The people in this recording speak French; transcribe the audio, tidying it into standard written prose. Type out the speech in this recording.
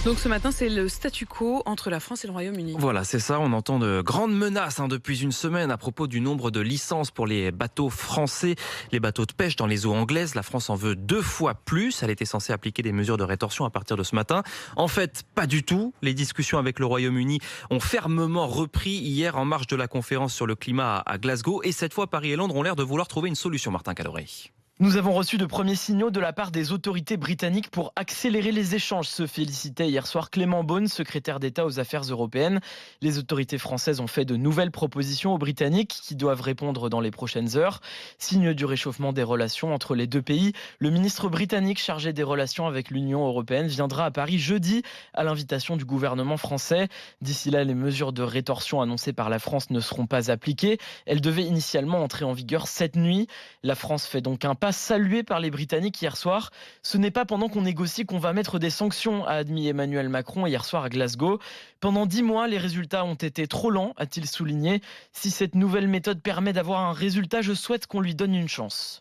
Donc ce matin, c'est le statu quo entre la France et le Royaume-Uni. Voilà, c'est ça. On entend de grandes menaces depuis une semaine à propos du nombre de licences pour les bateaux français, les bateaux de pêche dans les eaux anglaises. La France en veut 2 fois plus. Elle était censée appliquer des mesures de rétorsion à partir de ce matin. En fait, pas du tout. Les discussions avec le Royaume-Uni ont fermement repris hier en marge de la conférence sur le climat à Glasgow. Et cette fois, Paris et Londres ont l'air de vouloir trouver une solution, Martin Caloré. Nous avons reçu de premiers signaux de la part des autorités britanniques pour accélérer les échanges, se félicitait hier soir Clément Beaune, secrétaire d'État aux Affaires européennes. Les autorités françaises ont fait de nouvelles propositions aux Britanniques qui doivent répondre dans les prochaines heures. Signe du réchauffement des relations entre les deux pays, le ministre britannique chargé des relations avec l'Union européenne viendra à Paris jeudi à l'invitation du gouvernement français. D'ici là, les mesures de rétorsion annoncées par la France ne seront pas appliquées. Elles devaient initialement entrer en vigueur cette nuit. La France fait donc un pas salué par les Britanniques hier soir. Ce n'est pas pendant qu'on négocie qu'on va mettre des sanctions, a admis Emmanuel Macron hier soir à Glasgow. Pendant 10 mois, les résultats ont été trop lents, a-t-il souligné. Si cette nouvelle méthode permet d'avoir un résultat, je souhaite qu'on lui donne une chance.